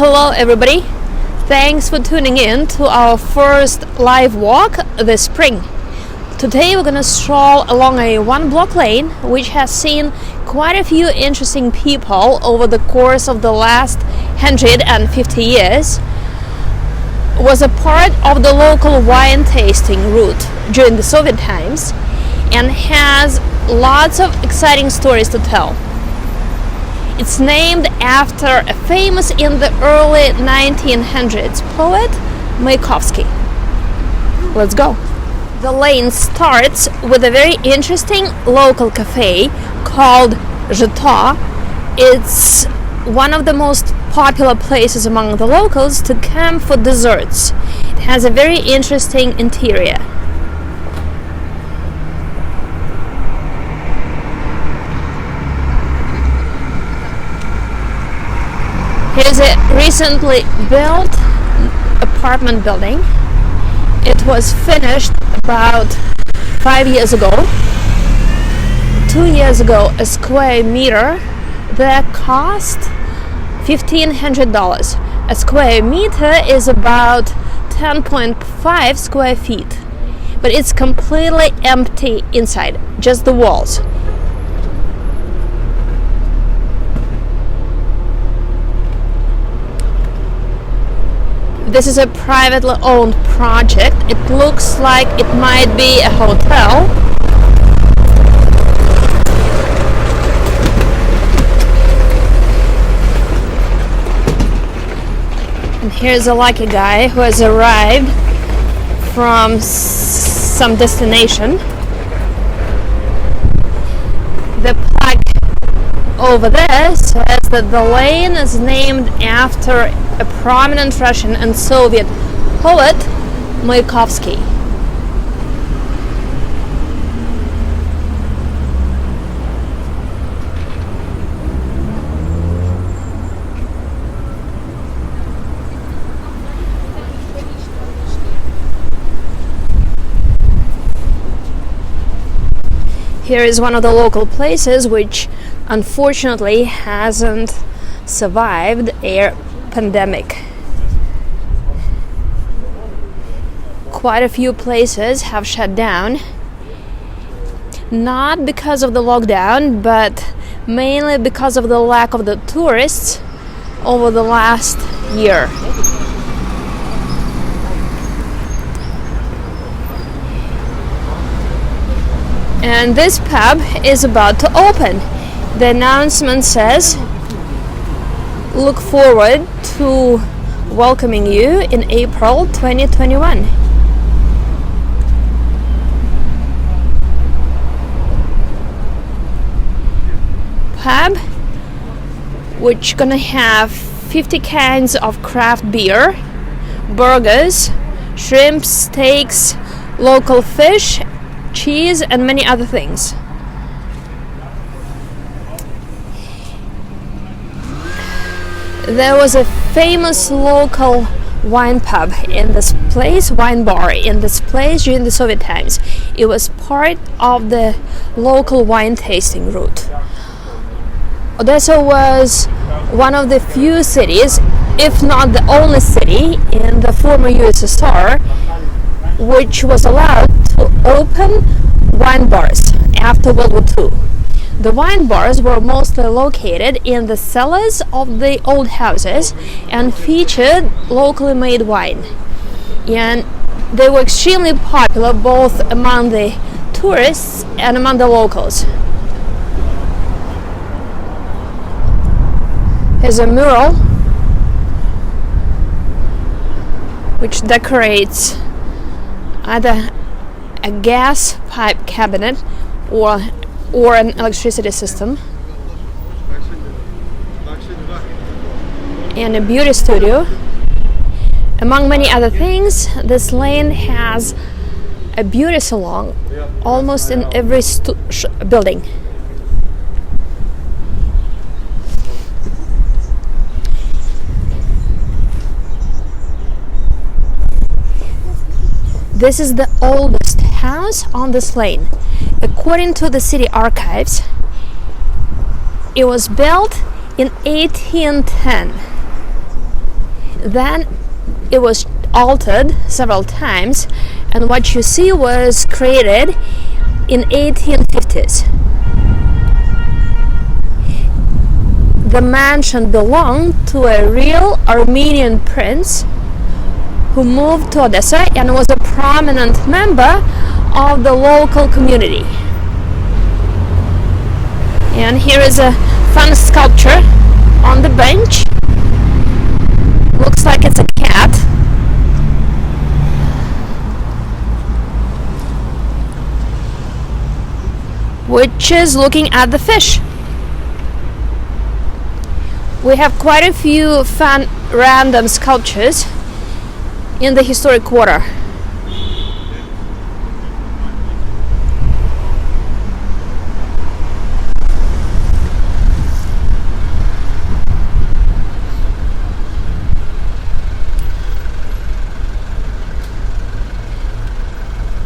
Hello everybody, thanks for tuning in to our first live walk this spring. Today we're gonna stroll along a one-block lane which has seen quite a few interesting people over the course of the last 150 years. Was a part of the local wine tasting route during the Soviet times and has lots of exciting stories to tell. It's named after a famous in the early 1900s poet, Mayakovskogo. Let's go. The lane starts with a very interesting local cafe called Jabotinsky. It's one of the most popular places among the locals to camp for desserts. It has a very interesting interior. Here's a recently built apartment building. It was finished about 5 years ago. 2 years ago, a square meter there cost $1,500. A square meter is about 10.5 square feet, but it's completely empty inside, just the walls. This is a privately owned project. It looks like it might be a hotel. And here's a lucky guy who has arrived from some destination. The plaque over there says that the lane is named after a prominent Russian and Soviet poet, Mayakovsky. Here is one of the local places which unfortunately hasn't survived a pandemic. Quite a few places have shut down, not because of the lockdown, but mainly because of the lack of the tourists over the last year. And this pub is about to open. The announcement says, "Look forward to welcoming you in April 2021. Pub, which gonna have 50 cans of craft beer, burgers, shrimp, steaks, local fish, cheese, and many other things. There was a famous local wine pub in this place, wine bar in this place during the Soviet times. It was part of the local wine tasting route. Odessa was one of the few cities, if not the only city, in the former USSR which was allowed to open wine bars after World War II. The wine bars were mostly located in the cellars of the old houses and featured locally made wine. And they were extremely popular both among the tourists and among the locals. Here's a mural which decorates either a gas pipe cabinet or an electricity system, and a beauty studio. Among many other things, this lane has a beauty salon almost in every building. This is the oldest house on this lane. According to the city archives, it was built in 1810. Then it was altered several times, and what you see was created in 1850s. The mansion belonged to a real Armenian prince who moved to Odessa and was a prominent member of the local community. And here is a fun sculpture on the bench. Looks like it's a cat. Which is looking at the fish. We have quite a few fun random sculptures in the historic quarter.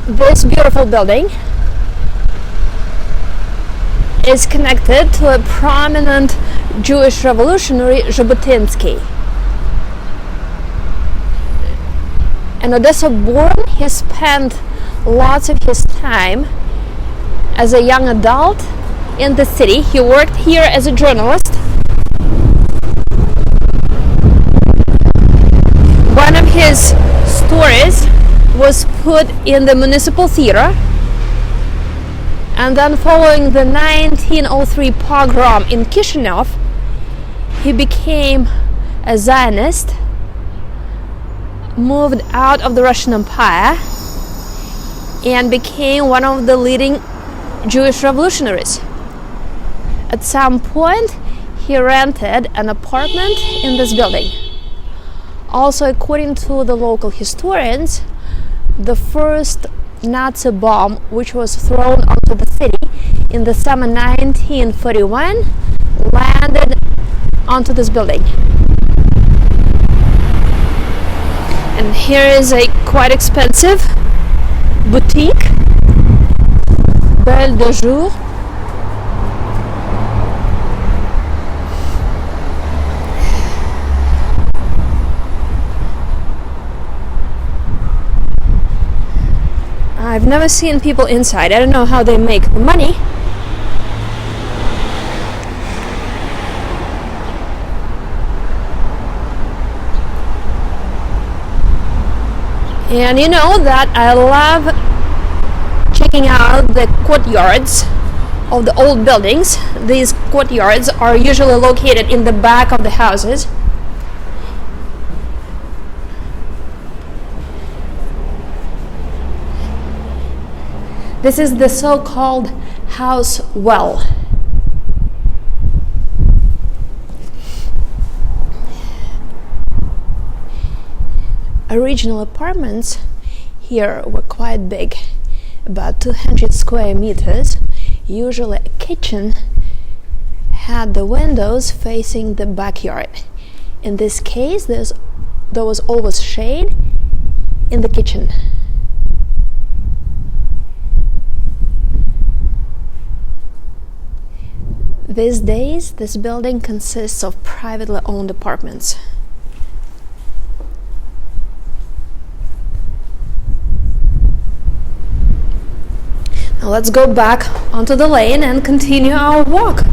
This beautiful building is connected to a prominent Jewish revolutionary, Jabotinsky. In Odessa born, he spent lots of his time as a young adult in the city. He worked here as a journalist. One of his stories was put in the municipal theater, and then following the 1903 pogrom in Chisinau, he became a Zionist, moved out of the Russian Empire, and became one of the leading Jewish revolutionaries. At some point, he rented an apartment in this building. Also, according to the local historians, the first Nazi bomb which was thrown onto the city in the summer 1941 landed onto this building. And here is a quite expensive boutique, Belle de Jour. I've never seen people inside. I don't know how they make money. And you know that I love checking out the courtyards of the old buildings. These courtyards are usually located in the back of the houses. This is the so-called house well. Original apartments here were quite big, about 200 square meters. Usually a kitchen had the windows facing the backyard. In this case, there was always shade in the kitchen. These days, this building consists of privately owned apartments. Now let's go back onto the lane and continue our walk.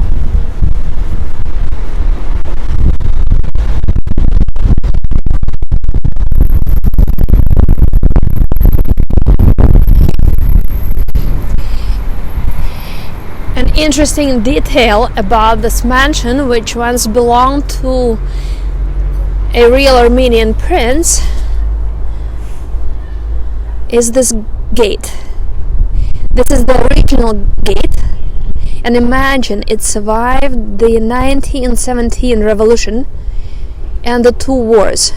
An interesting detail about this mansion, which once belonged to a real Armenian prince, is this gate. This is the original gate, and imagine it survived the 1917 revolution and the two wars.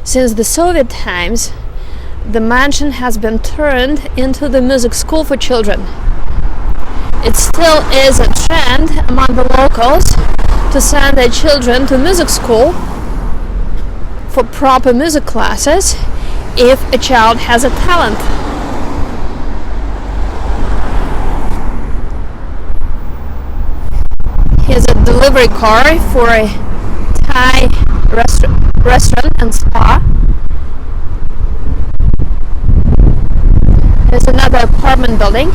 Since the Soviet times, the mansion has been turned into the music school for children. It still is a trend among the locals to send their children to music school for proper music classes if a child has a talent. Here's a delivery car for a Thai restaurant and spa. There's another apartment building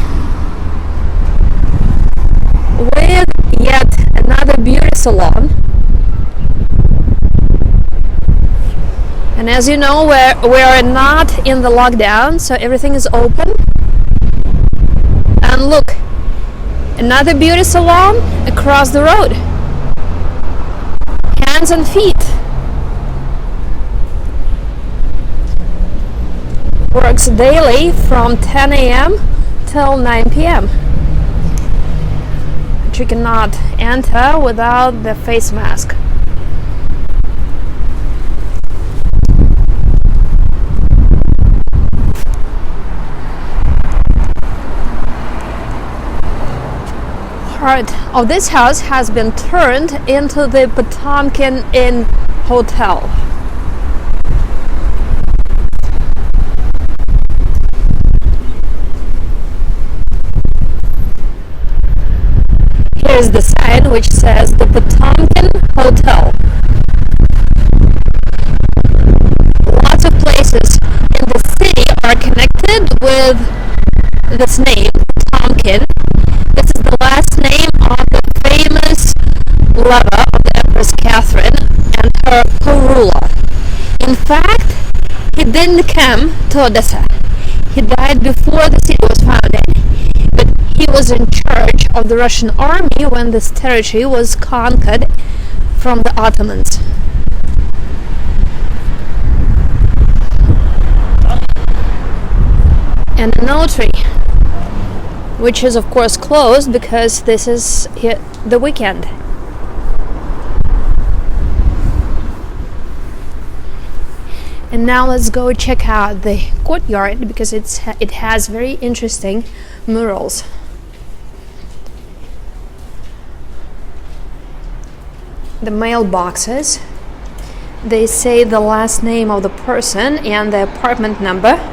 with yet another beauty salon. And as you know, we are not in the lockdown, so everything is open. And look, another beauty salon across the road. Hands and feet. Works daily from 10 a.m. till 9 p.m. But you cannot enter without the face mask. Part of this house has been turned into the Potemkinn Hotel. Here's the sign which says the Potemkinn Hotel. Lots of places in the city are connected with this name, Potemkinn. This is the last name of the famous lover of the Empress Catherine and her co-ruler. In fact, he didn't come to Odessa. He died before the city was founded, but he was in charge of the Russian army when this territory was conquered from the Ottomans. And a notary, which is of course closed because this is the weekend. And now let's go check out the courtyard because it has very interesting murals. The mailboxes, they say the last name of the person and the apartment number.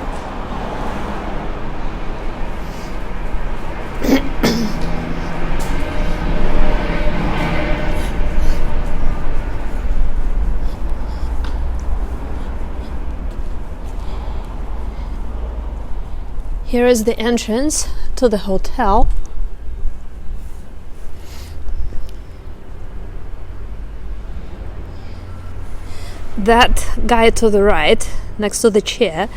Here is the entrance to the hotel. That guy to the right, next to the chair,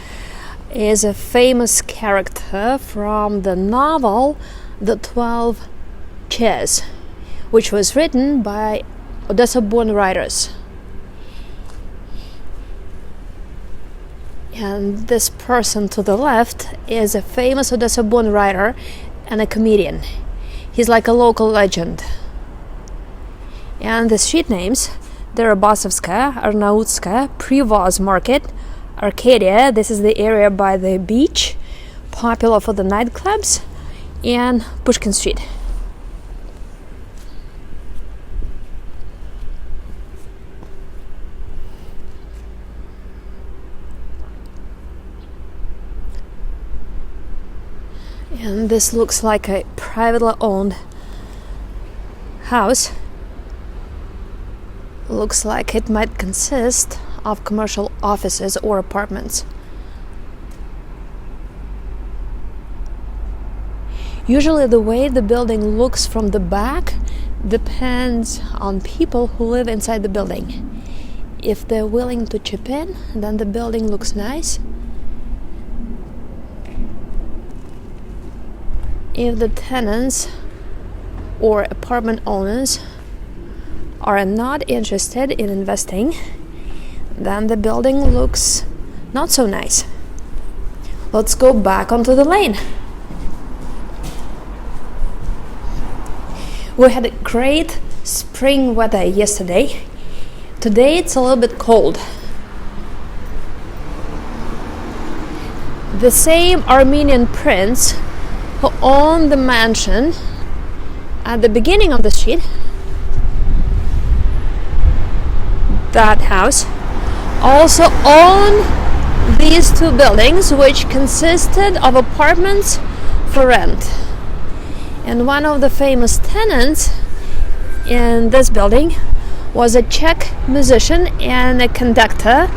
is a famous character from the novel The 12 Chairs, which was written by Odessa-born writers. And this person to the left is a famous Odessa-born writer and a comedian. He's like a local legend. And the street names, they're Basovska, Arnautska, Privoz Market, Arcadia, this is the area by the beach, popular for the nightclubs, and Pushkin Street. And this looks like a privately owned house. Looks like it might consist of commercial offices or apartments. Usually the way the building looks from the back depends on people who live inside the building. If they're willing to chip in, then the building looks nice. If the tenants or apartment owners are not interested in investing, then the building looks not so nice. Let's go back onto the lane. We had a great spring weather yesterday. Today it's a little bit cold. The same Armenian prince who owned the mansion at the beginning of the street, that house, also owned these two buildings, which consisted of apartments for rent. And one of the famous tenants in this building was a Czech musician and a conductor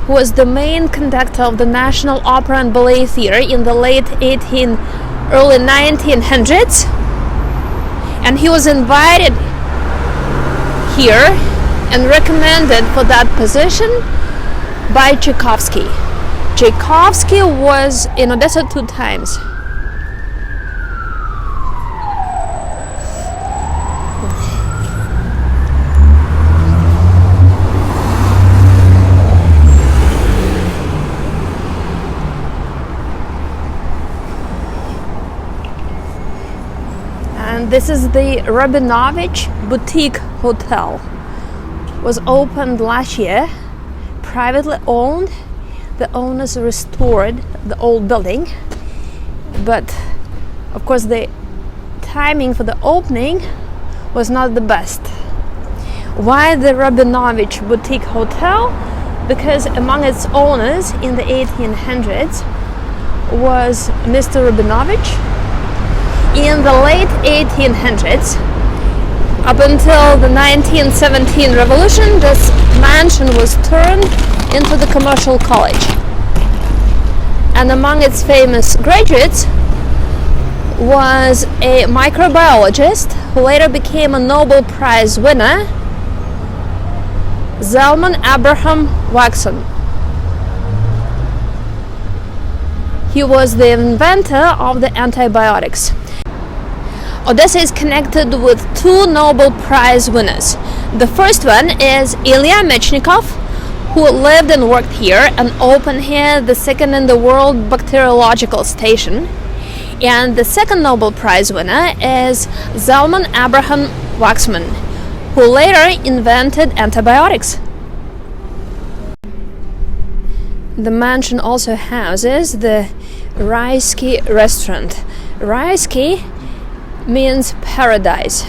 who was the main conductor of the National Opera and Ballet Theatre in the late early 1900s. And he was invited here and recommended for that position by Tchaikovsky. Tchaikovsky was in Odessa 2 times. And this is the Rabinovich Boutique Hotel. Was opened last year, privately owned. The owners restored the old building, but of course the timing for the opening was not the best. Why the Rabinovich Boutique Hotel? Because among its owners in the 1800s was Mr. Rabinovich. In the late 1800s, up until the 1917 revolution, this mansion was turned into the commercial college. And among its famous graduates was a microbiologist who later became a Nobel Prize winner, Zalman Abraham Waxman. He was the inventor of the antibiotics. Odessa is connected with 2 Nobel Prize winners. The first one is Ilya Mechnikov, who lived and worked here and opened here the second in the world bacteriological station. And the second Nobel Prize winner is Zalman Abraham Waxman, who later invented antibiotics. The mansion also houses the Raisky restaurant. Raisky means paradise.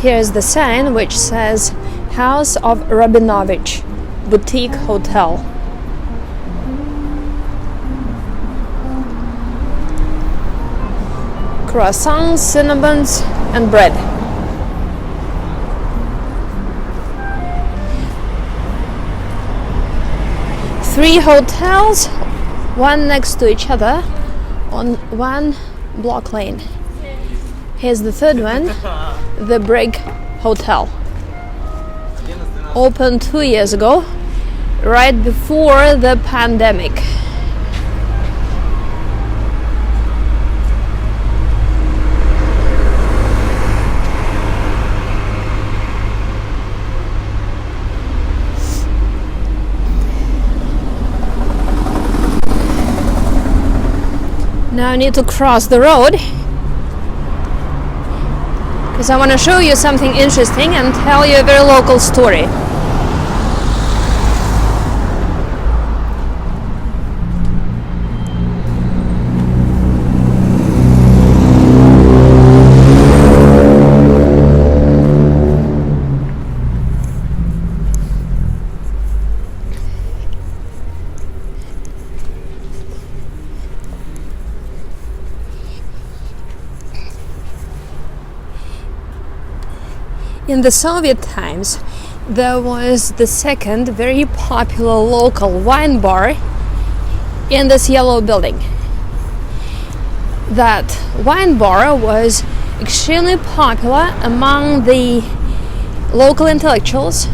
Here's the sign which says House of Rabinovich Boutique Hotel. Croissants, cinnamons and bread. Three hotels, one next to each other on one block lane. Here's the third one, the Brig Hotel. Opened 2 years ago, right before the pandemic. Now I need to cross the road because I want to show you something interesting and tell you a very local story. In the Soviet times, there was the second very popular local wine bar in this yellow building. That wine bar was extremely popular among the local intellectuals,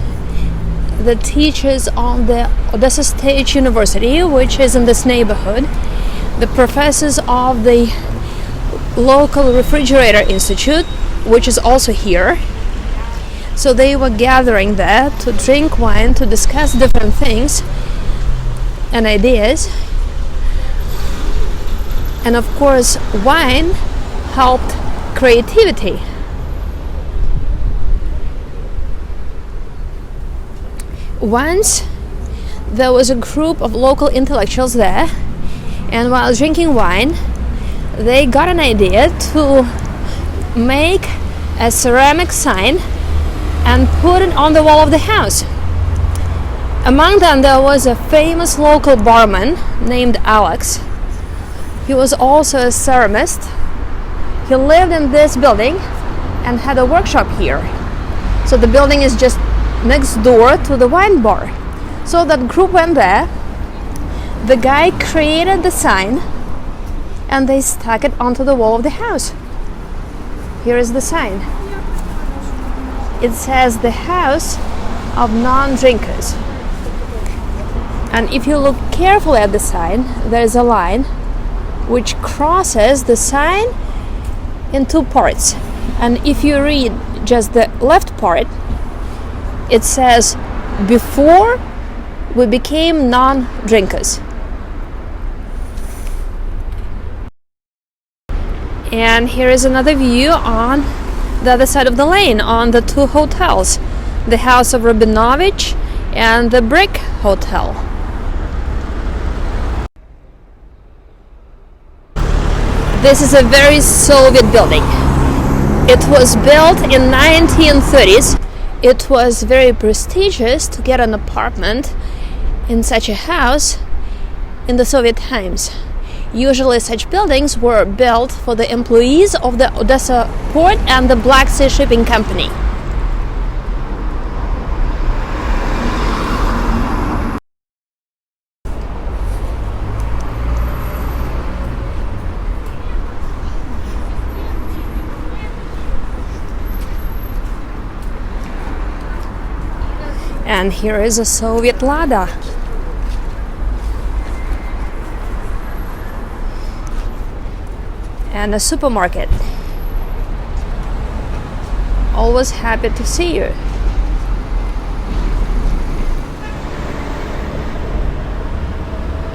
the teachers of the Odessa State University, which is in this neighborhood, the professors of the local refrigerator institute, which is also here. So they were gathering there to drink wine, to discuss different things and ideas. And of course, wine helped creativity. Once there was a group of local intellectuals there, and while drinking wine, they got an idea to make a ceramic sign and put it on the wall of the house. Among them there was a famous local barman named Alex. He was also a ceramist, He lived in this building and had a workshop here. So the building is just next door to the wine bar. So that group went there. The guy created the sign and they stuck it onto the wall of the house. Here is the sign. It says the house of non-drinkers. And if you look carefully at the sign, there is a line which crosses the sign in two parts. And if you read just the left part, it says, before we became non-drinkers. And here is another view on the other side of the lane, on the two hotels, the house of Rabinovich and the Brick Hotel. This is a very Soviet building. It was built in 1930s. It was very prestigious to get an apartment in such a house in the Soviet times. Usually such buildings were built for the employees of the Odessa port and the Black Sea Shipping Company. And here is a Soviet Lada. And a supermarket. Always happy to see you.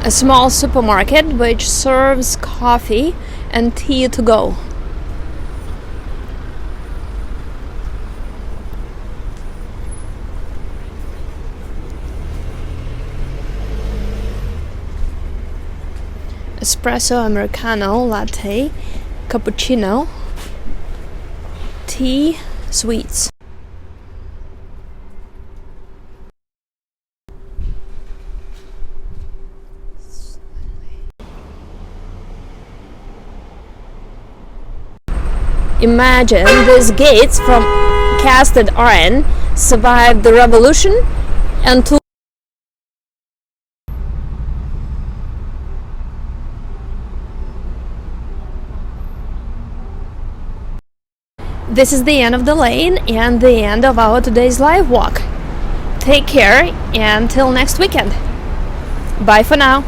A small supermarket which serves coffee and tea to go. Espresso, Americano, latte, cappuccino, tea, sweets. Imagine these gates from casted iron survived the revolution and took. This is the end of the lane and the end of our today's live walk. Take care and till next weekend. Bye for now.